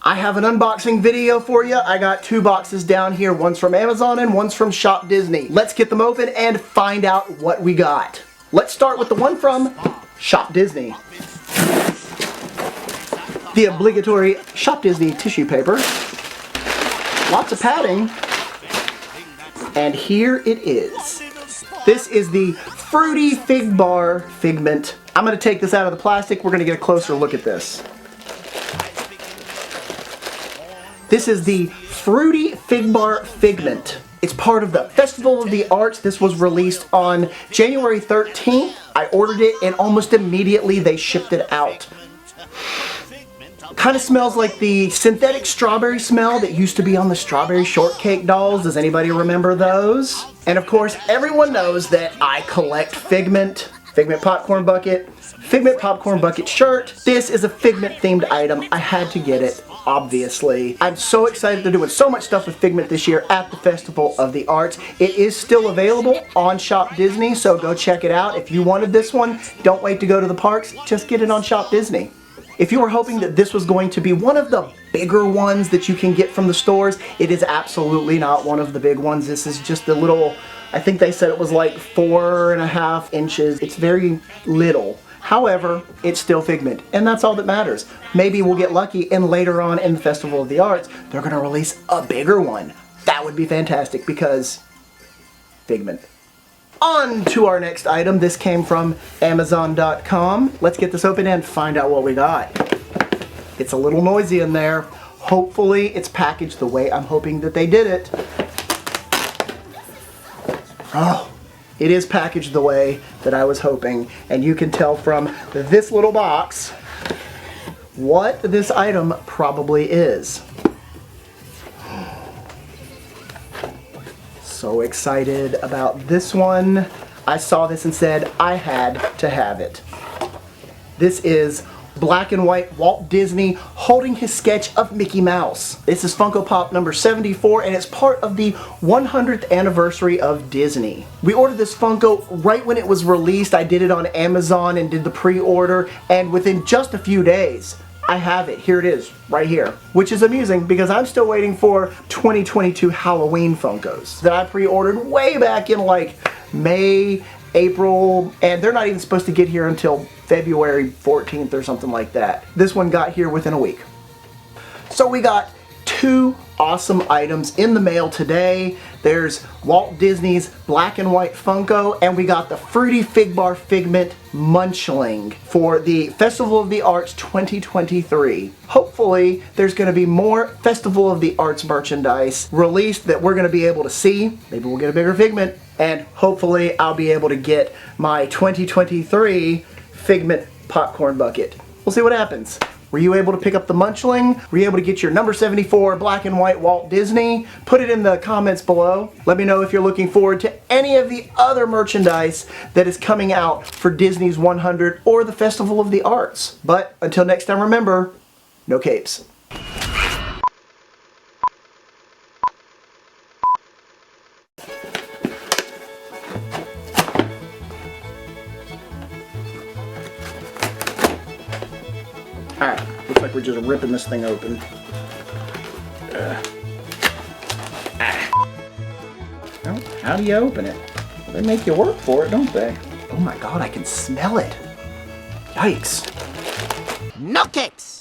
I have an unboxing video for you. I got 2 boxes down here. One's from Amazon and one's from Shop Disney. Let's get them open and find out what we got. Let's start with the one from Shop Disney. The obligatory Shop Disney tissue paper. Lots of padding. And here it is. This is the Fruity Fig Bar Figment. I'm going to take this out of the plastic. We're going to get a closer look at this. This is the Fruity Fig Bar Figment. It's part of the Festival of the Arts. This was released on January 13th. I ordered it and almost immediately they shipped it out. Kind of smells like the synthetic strawberry smell that used to be on the strawberry shortcake dolls. Does anybody remember those? And of course, everyone knows that I collect Figment. Figment popcorn bucket. Figment popcorn bucket shirt. This is a Figment themed item. I had to get it, obviously. I'm so excited. They're doing so much stuff with Figment this year at the Festival of the Arts. It is still available on Shop Disney, so go check it out. If you wanted this one, don't wait to go to the parks. Just get it on Shop Disney. If you were hoping that this was going to be one of the bigger ones that you can get from the stores, it is absolutely not one of the big ones. This is just a little, I think they said it was like 4.5 inches. It's very little. However, it's still Figment, and that's all that matters. Maybe we'll get lucky and later on in the Festival of the Arts, they're going to release a bigger one. That would be fantastic because Figment. On to our next item. This came from Amazon.com. Let's get this open and find out what we got. It's a little noisy in there. Hopefully it's packaged the way I'm hoping that they did it. Oh, it is packaged the way that I was hoping. And you can tell from this little box what this item probably is. So excited about this one. I saw this and said I had to have it. This is black and white Walt Disney holding his sketch of Mickey Mouse. This is Funko Pop number 74 and it's part of the 100th anniversary of Disney. We ordered this Funko right when it was released. I did it on Amazon and did the pre-order, and within just a few days I have it. Here it is, right here. Which is amusing because I'm still waiting for 2022 Halloween Funkos that I pre-ordered way back in like May, April, and they're not even supposed to get here until February 14th or something like that. This one got here within a week. So we got 2 awesome items in the mail today. There's Walt Disney's black and white Funko, and we got the Fruity Fig Bar Figment Munchling for the Festival of the Arts 2023. Hopefully there's going to be more Festival of the Arts merchandise released that we're going to be able to see. Maybe we'll get a bigger Figment, and hopefully I'll be able to get my 2023 Figment popcorn bucket. We'll see what happens. Were you able to pick up the Munchling? Were you able to get your number 74 black and white Walt Disney? Put it in the comments below. Let me know if you're looking forward to any of the other merchandise that is coming out for Disney's 100 or the Festival of the Arts. But until next time, remember, no capes. Alright, looks like we're just ripping this thing open. Well, how do you open it? They make you work for it, don't they? Oh my god, I can smell it. Yikes. No capes!